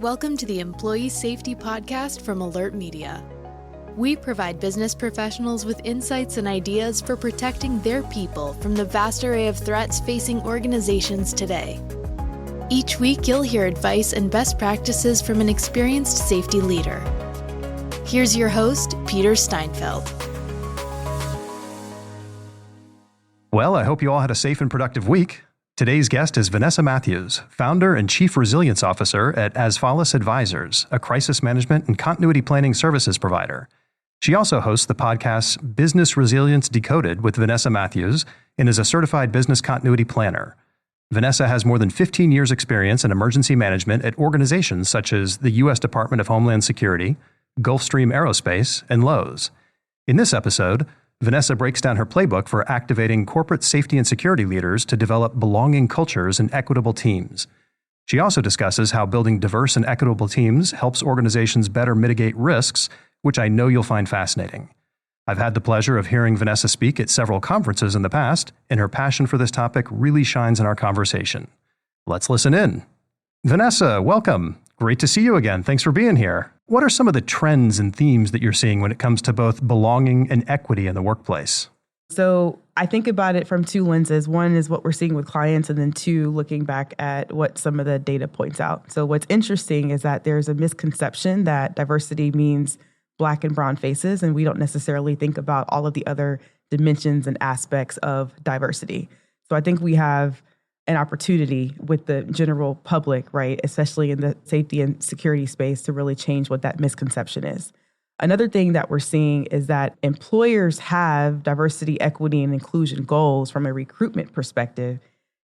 Welcome to the Employee Safety Podcast from Alert Media. We provide business professionals with insights and ideas for protecting their people from the vast array of threats facing organizations today. Each week, you'll hear advice and best practices from an experienced safety leader. Here's your host, Peter Steinfeld. Well, I hope you all had a safe and productive week. Today's guest is Vanessa Matthews, founder and chief resilience officer at Asfalis Advisors, a crisis management and continuity planning services provider. She also hosts the podcast Business Resilience Decoded with Vanessa Matthews and is a certified business continuity planner. Vanessa has more than 15 years' experience in emergency management at organizations such as the U.S. Department of Homeland Security, Gulfstream Aerospace, and Lowe's. In this episode, Vanessa breaks down her playbook for activating corporate safety and security leaders to develop belonging cultures and equitable teams. She also discusses how building diverse and equitable teams helps organizations better mitigate risks, which I know you'll find fascinating. I've had the pleasure of hearing Vanessa speak at several conferences in the past, and her passion for this topic really shines in our conversation. Let's listen in. Vanessa, welcome. Great to see you again. Thanks for being here. What are some of the trends and themes that you're seeing when it comes to both belonging and equity in the workplace? So I think about it from two lenses. One is what we're seeing with clients, and then two, looking back at what some of the data points out. So what's interesting is that there's a misconception that diversity means Black and brown faces, and we don't necessarily think about all of the other dimensions and aspects of diversity. So I think we have an opportunity with the general public, right, especially in the safety and security space, to really change what that misconception is. Another thing that we're seeing is that employers have diversity, equity, and inclusion goals from a recruitment perspective,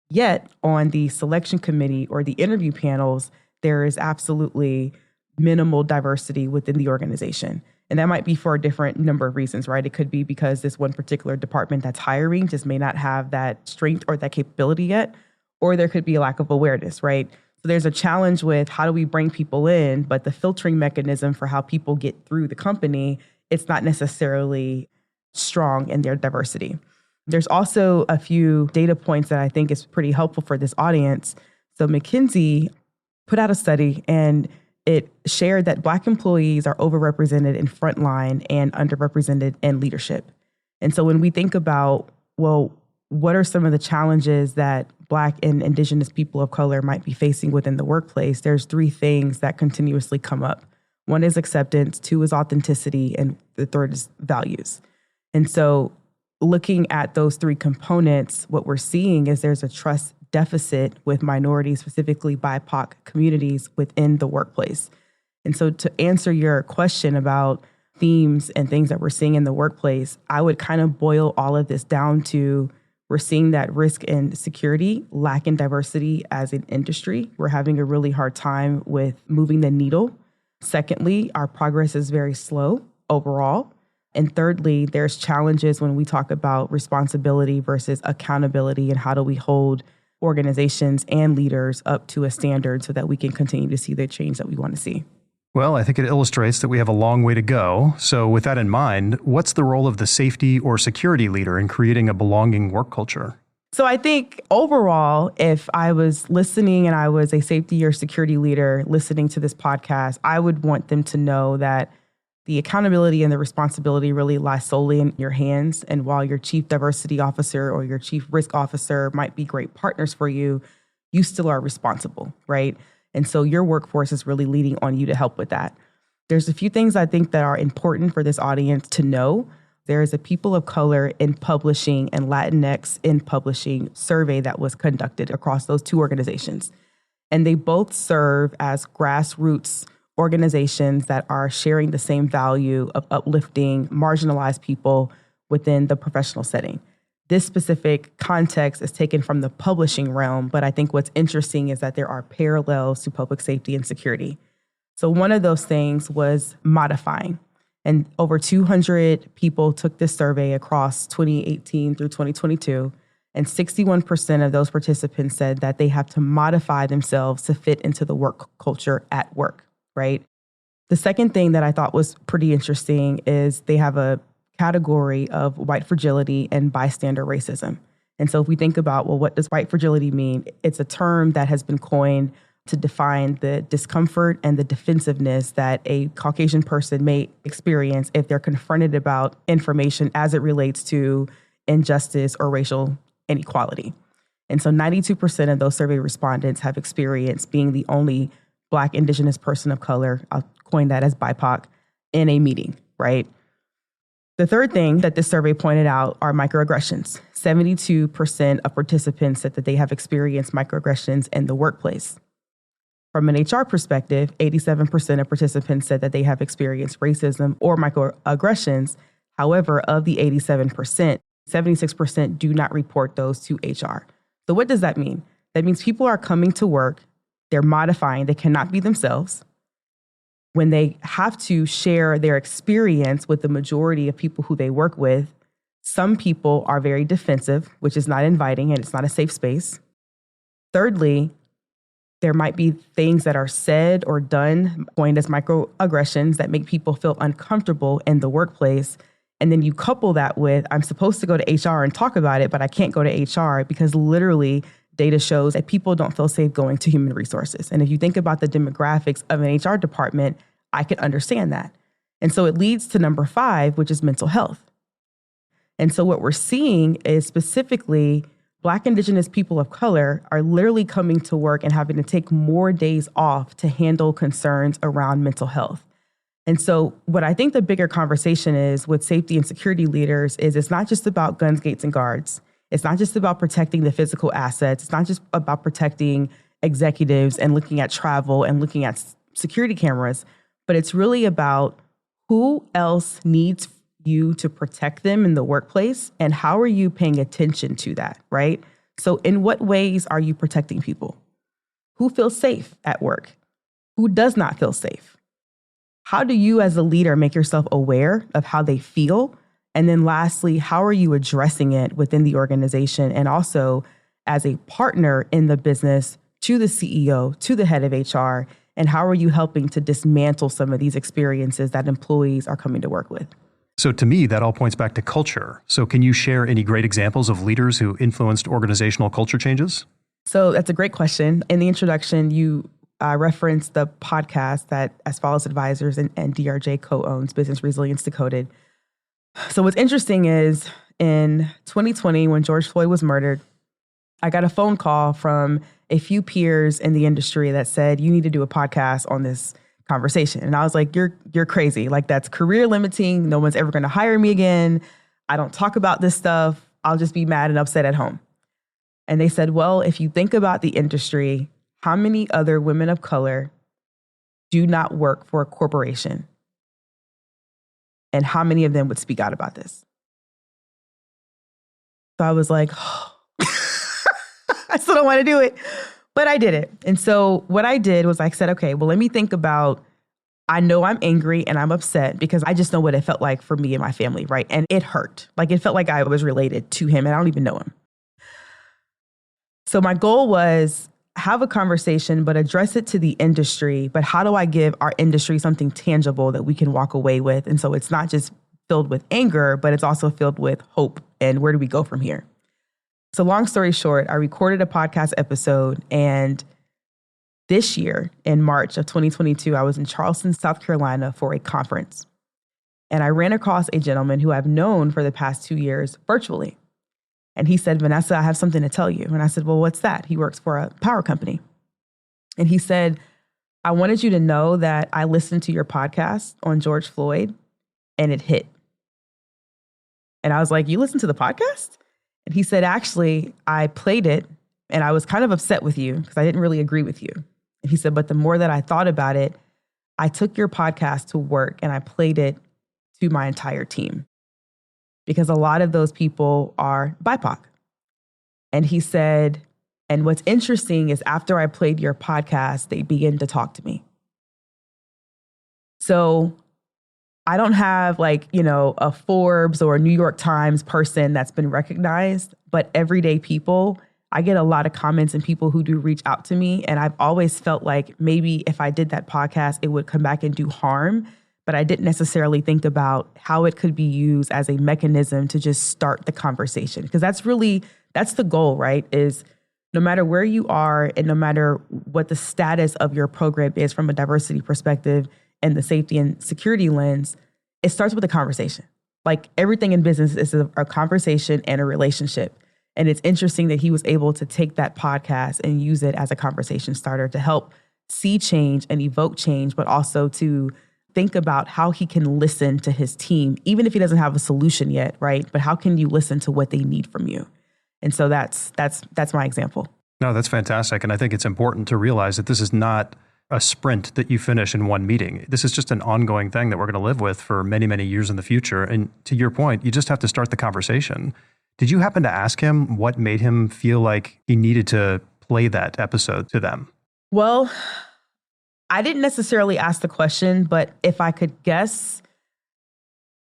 yet on the selection committee or the interview panels, there is absolutely minimal diversity within the organization. And that might be for a different number of reasons, right? It could be because this one particular department that's hiring just may not have that strength or that capability yet, or there could be a lack of awareness, right? So there's a challenge with how do we bring people in, but the filtering mechanism for how people get through the company, it's not necessarily strong in their diversity. There's also a few data points that I think is pretty helpful for this audience. So McKinsey put out a study, and it shared that Black employees are overrepresented in frontline and underrepresented in leadership. And so when we think about, well, what are some of the challenges that Black and Indigenous people of color might be facing within the workplace, there's three things that continuously come up. One is acceptance, two is authenticity, and the third is values. And so looking at those three components, what we're seeing is there's a trust deficit with minorities, specifically BIPOC communities within the workplace. And so to answer your question about themes and things that we're seeing in the workplace, I would kind of boil all of this down to we're seeing that risk and security lack in diversity as an industry. We're having a really hard time with moving the needle. Secondly, our progress is very slow overall. And thirdly, there's challenges when we talk about responsibility versus accountability and how do we hold organizations and leaders up to a standard so that we can continue to see the change that we want to see. Well, I think it illustrates that we have a long way to go. So with that in mind, what's the role of the safety or security leader in creating a belonging work culture? So I think overall, if I was listening and I was a safety or security leader listening to this podcast, I would want them to know that the accountability and the responsibility really lie solely in your hands. And while your chief diversity officer or your chief risk officer might be great partners for you, you still are responsible, right? And so your workforce is really leaning on you to help with that. There's a few things I think that are important for this audience to know. There is a People of Color in Publishing and Latinx in Publishing survey that was conducted across those two organizations. And they both serve as grassroots organizations that are sharing the same value of uplifting marginalized people within the professional setting. This specific context is taken from the publishing realm, but I think what's interesting is that there are parallels to public safety and security. So one of those things was modifying. And over 200 people took this survey across 2018 through 2022. And 61% of those participants said that they have to modify themselves to fit into the work culture at work, right? The second thing that I thought was pretty interesting is they have a category of white fragility and bystander racism. And so if we think about, well, what does white fragility mean? It's a term that has been coined to define the discomfort and the defensiveness that a Caucasian person may experience if they're confronted about information as it relates to injustice or racial inequality. And so 92% of those survey respondents have experienced being the only Black, Indigenous person of color, I'll coin that as BIPOC, in a meeting, right? The third thing that this survey pointed out are microaggressions. 72% of participants said that they have experienced microaggressions in the workplace. From an HR perspective, 87% of participants said that they have experienced racism or microaggressions. However, of the 87%, 76% do not report those to HR. So what does that mean? That means people are coming to work, they're modifying, they cannot be themselves. When they have to share their experience with the majority of people who they work with, some people are very defensive, which is not inviting and it's not a safe space. Thirdly, there might be things that are said or done, coined as microaggressions, that make people feel uncomfortable in the workplace. And then you couple that with, I'm supposed to go to HR and talk about it, but I can't go to HR because literally data shows that people don't feel safe going to human resources. And if you think about the demographics of an HR department, I can understand that. And so it leads to number 5, which is mental health. And so what we're seeing is specifically Black, Indigenous people of color are literally coming to work and having to take more days off to handle concerns around mental health. And so what I think the bigger conversation is with safety and security leaders is it's not just about guns, gates, and guards. It's not just about protecting the physical assets. It's not just about protecting executives and looking at travel and looking at security cameras, but it's really about who else needs you to protect them in the workplace and how are you paying attention to that, right? So in what ways are you protecting people? Who feels safe at work? Who does not feel safe? How do you as a leader make yourself aware of how they feel? And then lastly, how are you addressing it within the organization and also as a partner in the business to the CEO, to the head of HR, and how are you helping to dismantle some of these experiences that employees are coming to work with? So to me, that all points back to culture. So can you share any great examples of leaders who influenced organizational culture changes? So that's a great question. In the introduction, you referenced the podcast that As Follows Advisors and DRJ co-owns, Business Resilience Decoded. So what's interesting is in 2020, when George Floyd was murdered, I got a phone call from a few peers in the industry that said, you need to do a podcast on this conversation. And I was like, you're crazy. Like, that's career limiting. No one's ever going to hire me again. I don't talk about this stuff. I'll just be mad and upset at home. And they said, well, if you think about the industry, how many other women of color do not work for a corporation? And how many of them would speak out about this? So I was like, oh, I still don't want to do it. But I did it. And so what I did was I said, okay, well, let me think about, I know I'm angry and I'm upset because I just know what it felt like for me and my family, right? And it hurt. Like, it felt like I was related to him and I don't even know him. So my goal was have a conversation, but address it to the industry. But how do I give our industry something tangible that we can walk away with? And so it's not just filled with anger, but it's also filled with hope. And where do we go from here? So long story short, I recorded a podcast episode, and this year in March of 2022, I was in Charleston, South Carolina for a conference. And I ran across a gentleman who I've known for the past 2 years virtually. And he said, Vanessa, I have something to tell you. And I said, well, what's that? He works for a power company. And he said, I wanted you to know that I listened to your podcast on George Floyd and it hit. And I was like, you listened to the podcast? And he said, actually, I played it and I was kind of upset with you because I didn't really agree with you. And he said, but the more that I thought about it, I took your podcast to work and I played it to my entire team because a lot of those people are BIPOC. And he said, and what's interesting is after I played your podcast, they began to talk to me. So I don't have a Forbes or a New York Times person that's been recognized, but everyday people, I get a lot of comments and people who do reach out to me. And I've always felt like maybe if I did that podcast, it would come back and do harm, but I didn't necessarily think about how it could be used as a mechanism to just start the conversation. Because that's the goal, right? Is no matter where you are and no matter what the status of your program is from a diversity perspective and the safety and security lens, it starts with a conversation. Like everything in business is a conversation and a relationship. And it's interesting that he was able to take that podcast and use it as a conversation starter to help see change and evoke change, but also to think about how he can listen to his team, even if he doesn't have a solution yet, right? But how can you listen to what they need from you? And so that's my example. No, that's fantastic. And I think it's important to realize that this is not a sprint that you finish in one meeting. This is just an ongoing thing that we're going to live with for many, many years in the future. And to your point, you just have to start the conversation. Did you happen to ask him what made him feel like he needed to play that episode to them? Well, I didn't necessarily ask the question, but if I could guess,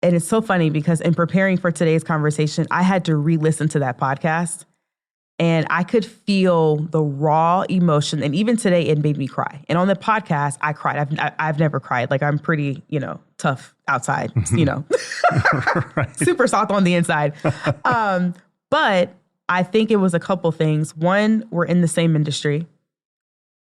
and it's so funny because in preparing for today's conversation, I had to re-listen to that podcast and I could feel the raw emotion. And even today, it made me cry. And on the podcast, I cried. I've never cried. Like I'm pretty, tough outside, Right. super soft on the inside. But I think it was a couple things. One, we're in the same industry.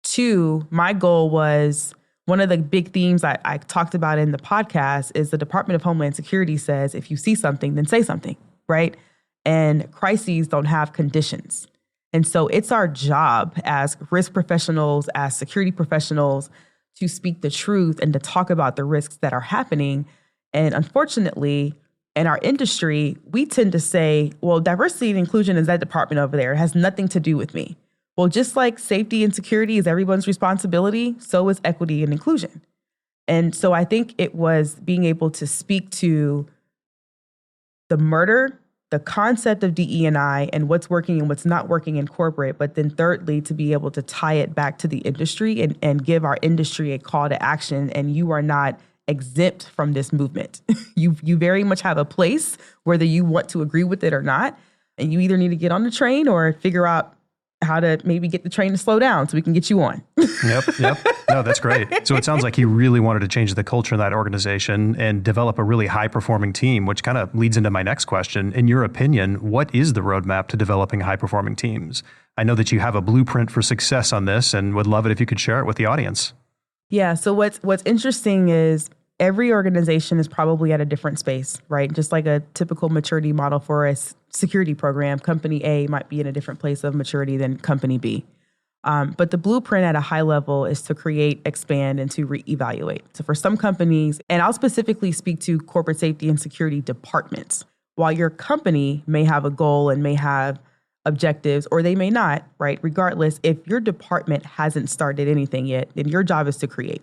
Two, my goal was, one of the big themes I talked about in the podcast is the Department of Homeland Security says, if you see something, then say something, right? And crises don't have conditions. And so it's our job as risk professionals, as security professionals, to speak the truth and to talk about the risks that are happening. And unfortunately, in our industry, we tend to say, well, diversity and inclusion is that department over there. It has nothing to do with me. Well, just like safety and security is everyone's responsibility, so is equity and inclusion. And so I think it was being able to speak to the murder, the concept of DE&I and what's working and what's not working in corporate, but then thirdly, to be able to tie it back to the industry and give our industry a call to action. And you are not exempt from this movement. You very much have a place, whether you want to agree with it or not. And you either need to get on the train or figure out how to maybe get the train to slow down so we can get you on. Yep. No, that's great. So it sounds like he really wanted to change the culture in that organization and develop a really high-performing team, which kind of leads into my next question. In your opinion, what is the roadmap to developing high-performing teams? I know that you have a blueprint for success on this and would love it if you could share it with the audience. Yeah. So what's interesting is every organization is probably at a different space, right? Just like a typical maturity model for a security program, company A might be in a different place of maturity than company B. But the blueprint at a high level is to create, expand, and to reevaluate. So for some companies, and I'll specifically speak to corporate safety and security departments, while your company may have a goal and may have objectives, or they may not, right? Regardless, if your department hasn't started anything yet, then your job is to create.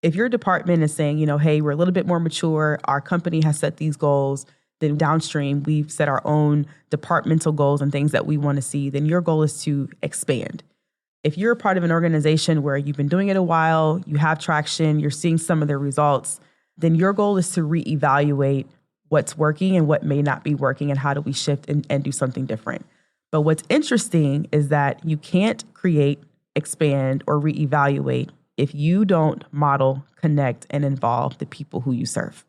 If your department is saying, hey, we're a little bit more mature, our company has set these goals, then downstream, we've set our own departmental goals and things that we want to see, then your goal is to expand. If you're a part of an organization where you've been doing it a while, you have traction, you're seeing some of the results, then your goal is to reevaluate what's working and what may not be working and how do we shift and do something different. But what's interesting is that you can't create, expand, or reevaluate if you don't model, connect, and involve the people who you serve.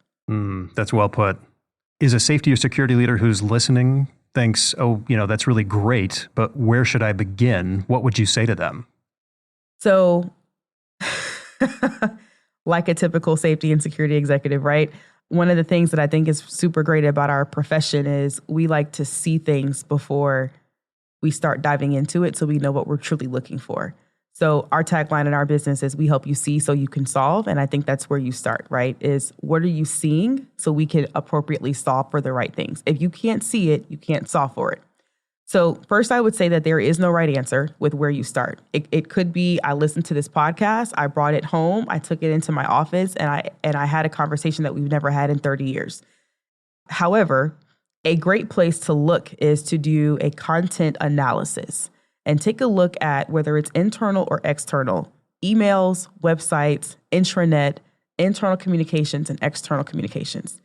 That's well put. Is a safety or security leader who's listening thinks, that's really great, but where should I begin? What would you say to them? So, like a typical safety and security executive, right? One of the things that I think is super great about our profession is we like to see things before we start diving into it so we know what we're truly looking for. So our tagline in our business is we help you see so you can solve. And I think that's where you start, right? Is what are you seeing so we can appropriately solve for the right things? If you can't see it, you can't solve for it. So first, I would say that there is no right answer with where you start. It could be, I listened to this podcast, I brought it home, I took it into my office, and I had a conversation that we've never had in 30 years. However, a great place to look is to do a content analysis and take a look at whether it's internal or external, emails, websites, intranet, internal communications, and external communications.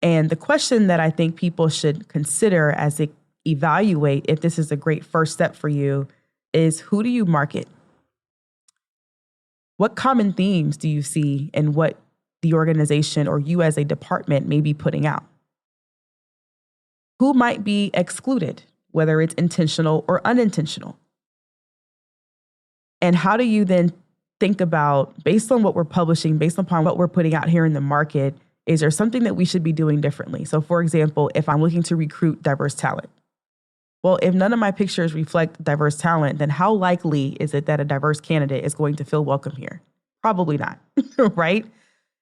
And the question that I think people should consider as they evaluate if this is a great first step for you is, who do you market? What common themes do you see in what the organization or you as a department may be putting out? Who might be excluded, whether it's intentional or unintentional? And how do you then think about, based on what we're publishing, based upon what we're putting out here in the market, is there something that we should be doing differently? So for example, if I'm looking to recruit diverse talent, well, if none of my pictures reflect diverse talent, then how likely is it that a diverse candidate is going to feel welcome here? Probably not, right?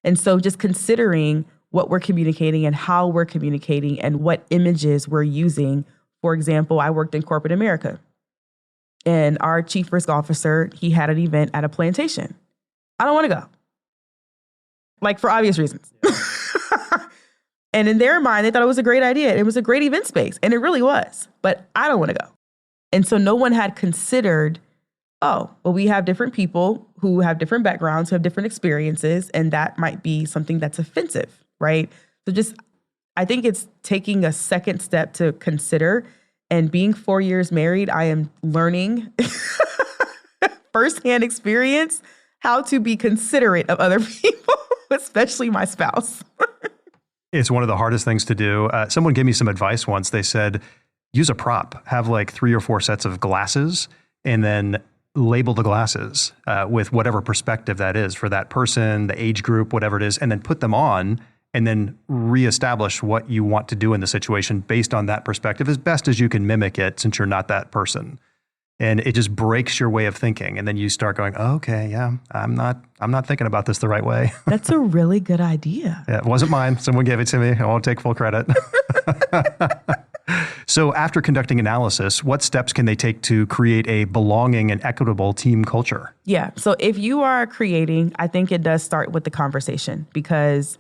And so just considering what we're communicating and how we're communicating and what images we're using. For example, I worked in corporate America, and our chief risk officer, he had an event at a plantation. I don't want to go. Like, for obvious reasons. And in their mind, they thought it was a great idea. It was a great event space, and it really was. But I don't want to go. And so no one had considered, oh, well, we have different people who have different backgrounds, who have different experiences, and that might be something that's offensive, right? So just, I think it's taking a second step to consider. And being 4 years married, I am learning firsthand experience how to be considerate of other people, especially my spouse. It's one of the hardest things to do. Someone gave me some advice once. They said, use a prop, have like 3 or 4 sets of glasses, and then label the glasses with whatever perspective that is for that person, the age group, whatever it is, and then put them on and then reestablish what you want to do in the situation based on that perspective as best as you can mimic it since you're not that person. And it just breaks your way of thinking. And then you start going, oh, okay, yeah, I'm not thinking about this the right way. That's a really good idea. Yeah, it wasn't mine. Someone gave it to me. I won't take full credit. So after conducting analysis, what steps can they take to create a belonging and equitable team culture? Yeah. So if you are creating, I think it does start with the conversation, because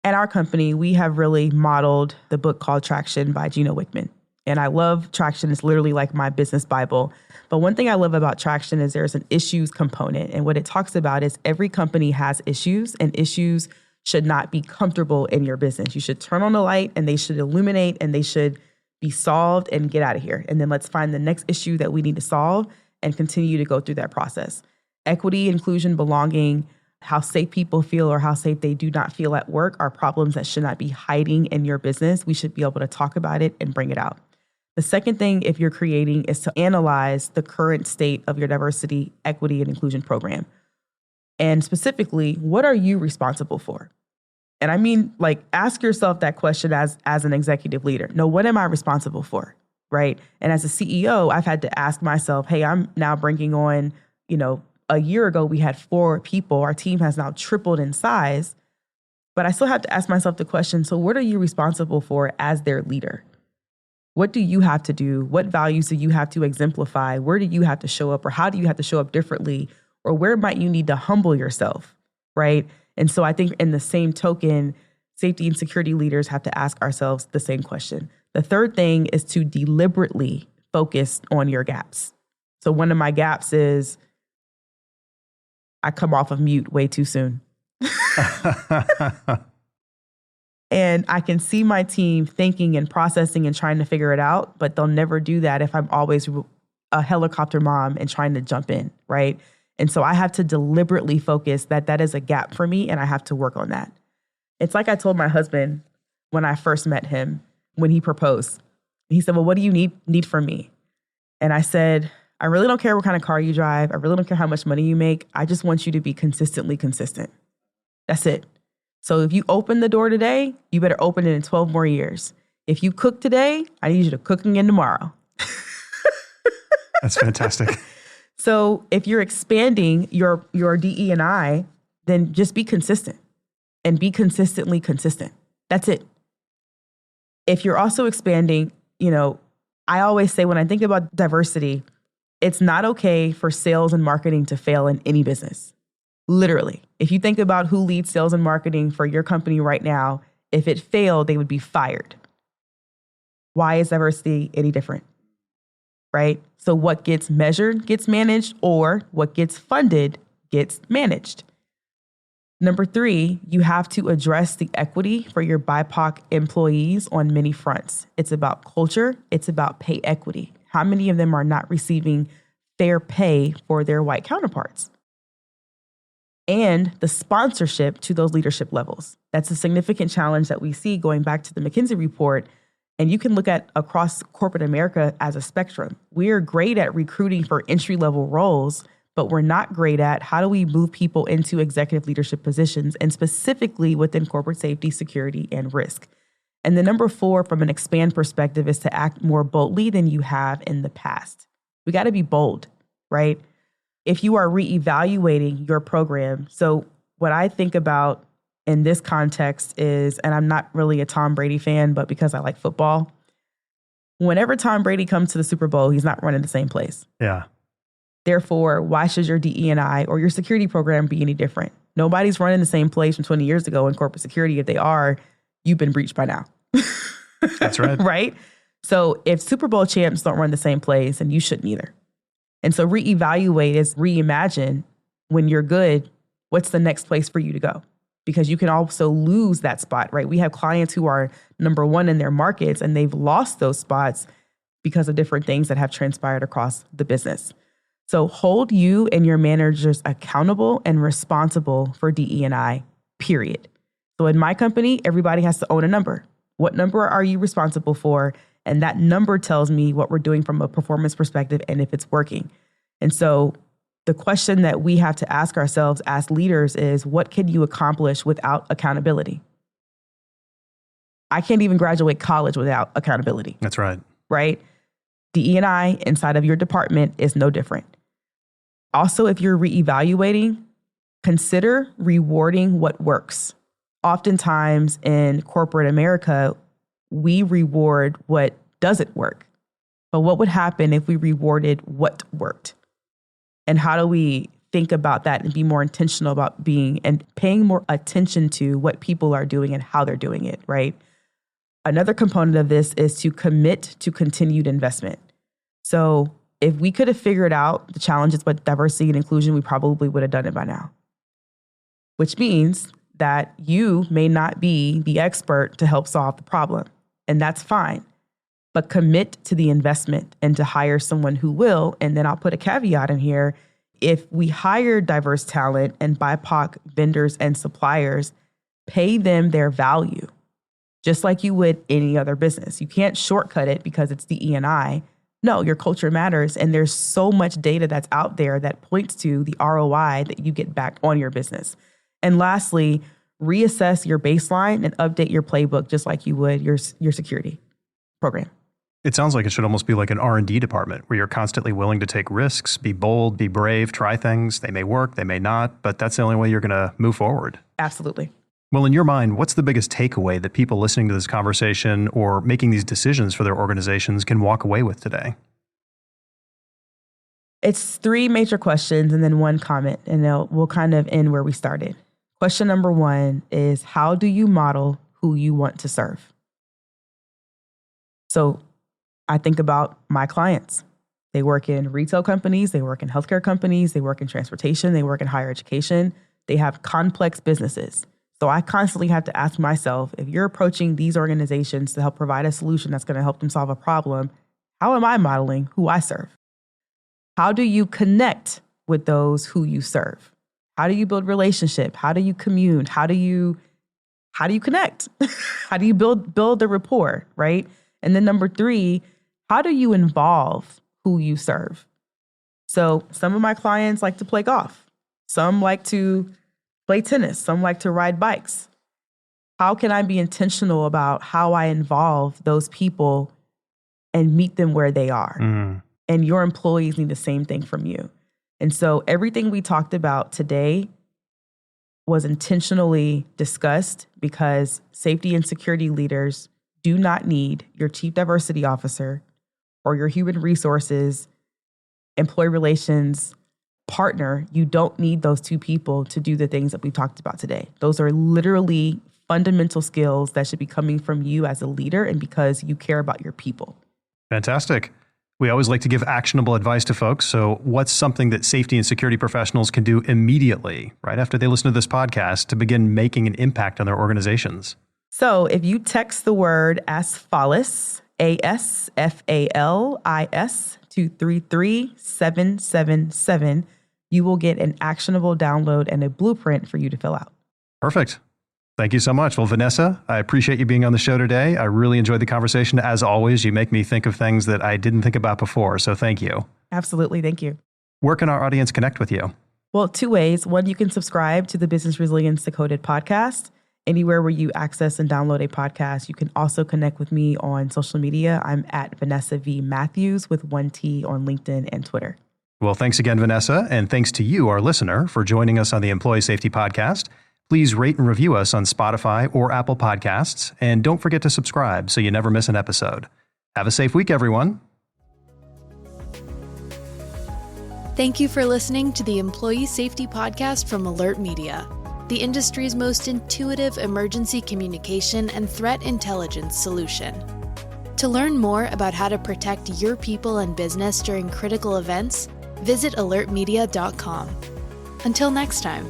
at our company, we have really modeled the book called Traction by Gino Wickman. And I love Traction. It's literally like my business Bible. But one thing I love about Traction is there's an issues component. And what it talks about is every company has issues, and issues should not be comfortable in your business. You should turn on the light, and they should illuminate, and they should be solved and get out of here. And then let's find the next issue that we need to solve and continue to go through that process. Equity, inclusion, belonging, how safe people feel or how safe they do not feel at work are problems that should not be hiding in your business. We should be able to talk about it and bring it out. The second thing, if you're creating, is to analyze the current state of your diversity, equity, and inclusion program. And specifically, what are you responsible for? And I mean, like, ask yourself that question as an executive leader. No, what am I responsible for, right? And as a CEO, I've had to ask myself, hey, I'm now bringing on, a year ago, we had 4 people. Our team has now tripled in size. But I still have to ask myself the question, so what are you responsible for as their leader? What do you have to do? What values do you have to exemplify? Where do you have to show up, or how do you have to show up differently? Or where might you need to humble yourself, right? And so I think in the same token, safety and security leaders have to ask ourselves the same question. The third thing is to deliberately focus on your gaps. So one of my gaps is I come off of mute way too soon. And I can see my team thinking and processing and trying to figure it out, but they'll never do that if I'm always a helicopter mom and trying to jump in, right? And so I have to deliberately focus that is a gap for me, and I have to work on that. It's like I told my husband when I first met him, when he proposed. He said, well, what do you need from me? And I said, I really don't care what kind of car you drive. I really don't care how much money you make. I just want you to be consistently consistent. That's it. So if you open the door today, you better open it in 12 more years. If you cook today, I need you to cook again tomorrow. That's fantastic. So if you're expanding your DE&I, then just be consistent and be consistently consistent. That's it. If you're also expanding, I always say when I think about diversity, it's not okay for sales and marketing to fail in any business. Literally. If you think about who leads sales and marketing for your company right now, if it failed, they would be fired. Why is diversity any different? Right? So what gets measured gets managed, or what gets funded gets managed. Number 3, you have to address the equity for your BIPOC employees on many fronts. It's about culture. It's about pay equity. How many of them are not receiving fair pay for their white counterparts? And the sponsorship to those leadership levels. That's a significant challenge that we see going back to the McKinsey report. And you can look at across corporate America as a spectrum. We are great at recruiting for entry-level roles, but we're not great at how do we move people into executive leadership positions, and specifically within corporate safety, security, and risk. And the number 4 from an expand perspective is to act more boldly than you have in the past. We got to be bold, right? If you are reevaluating your program. So what I think about in this context is, and I'm not really a Tom Brady fan, but because I like football, whenever Tom Brady comes to the Super Bowl, he's not running the same place. Yeah. Therefore, why should your DE&I or your security program be any different? Nobody's running the same place from 20 years ago in corporate security. If they are, you've been breached by now. That's right. Right? So if Super Bowl champs don't run the same place, then you shouldn't either. And so reevaluate is reimagine when you're good, what's the next place for you to go? Because you can also lose that spot, right? We have clients who are number 1 in their markets and they've lost those spots because of different things that have transpired across the business. So hold you and your managers accountable and responsible for DE&I, period. So in my company, everybody has to own a number. What number are you responsible for? And that number tells me what we're doing from a performance perspective and if it's working. And so the question that we have to ask ourselves as leaders is, what can you accomplish without accountability? I can't even graduate college without accountability. That's right. Right? DE&I inside of your department is no different. Also, if you're reevaluating, consider rewarding what works. Oftentimes in corporate America, we reward what doesn't work. But what would happen if we rewarded what worked? And how do we think about that and be more intentional about being and paying more attention to what people are doing and how they're doing it, right? Another component of this is to commit to continued investment. So if we could have figured out the challenges with diversity and inclusion, we probably would have done it by now. Which means that you may not be the expert to help solve the problem, and that's fine. But commit to the investment and to hire someone who will. And then I'll put a caveat in here. If we hire diverse talent and BIPOC vendors and suppliers, pay them their value, just like you would any other business. You can't shortcut it because it's the E&I. No, your culture matters. And there's so much data that's out there that points to the ROI that you get back on your business. And lastly, reassess your baseline and update your playbook just like you would your security program. It sounds like it should almost be like an R&D department where you're constantly willing to take risks, be bold, be brave, try things. They may work, they may not, but that's the only way you're going to move forward. Absolutely. Well, in your mind, what's the biggest takeaway that people listening to this conversation or making these decisions for their organizations can walk away with today? It's 3 major questions and then 1 comment, and we'll kind of end where we started. Question number 1 is, how do you model who you want to serve? So I think about my clients. They work in retail companies, they work in healthcare companies, they work in transportation, they work in higher education. They have complex businesses. So I constantly have to ask myself, if you're approaching these organizations to help provide a solution that's going to help them solve a problem, how am I modeling who I serve? How do you connect with those who you serve? How do you build relationship? How do you commune? How do you connect? How do you build the rapport, right? And then number 3, how do you involve who you serve? So some of my clients like to play golf. Some like to play tennis. Some like to ride bikes. How can I be intentional about how I involve those people and meet them where they are? And your employees need the same thing from you. And so everything we talked about today was intentionally discussed because safety and security leaders do not need your chief diversity officer or your human resources, employee relations partner. You don't need those 2 people to do the things that we talked about today. Those are literally fundamental skills that should be coming from you as a leader and because you care about your people. Fantastic. We always like to give actionable advice to folks. So what's something that safety and security professionals can do immediately, right after they listen to this podcast, to begin making an impact on their organizations? So if you text the word ASFALIS, ASFALIS, to 33777, you will get an actionable download and a blueprint for you to fill out. Perfect. Thank you so much. Well, Vanessa, I appreciate you being on the show today. I really enjoyed the conversation. As always, you make me think of things that I didn't think about before. So thank you. Absolutely. Thank you. Where can our audience connect with you? Well, two ways. One, you can subscribe to the Business Resilience Decoded podcast. Anywhere where you access and download a podcast. You can also connect with me on social media. I'm at Vanessa V. Matthews with 1T on LinkedIn and Twitter. Well, thanks again, Vanessa, and thanks to you, our listener, for joining us on the Employee Safety Podcast. Please rate and review us on Spotify or Apple Podcasts, and don't forget to subscribe so you never miss an episode. Have a safe week, everyone. Thank you for listening to the Employee Safety Podcast from Alert Media, the industry's most intuitive emergency communication and threat intelligence solution. To learn more about how to protect your people and business during critical events, visit alertmedia.com. Until next time.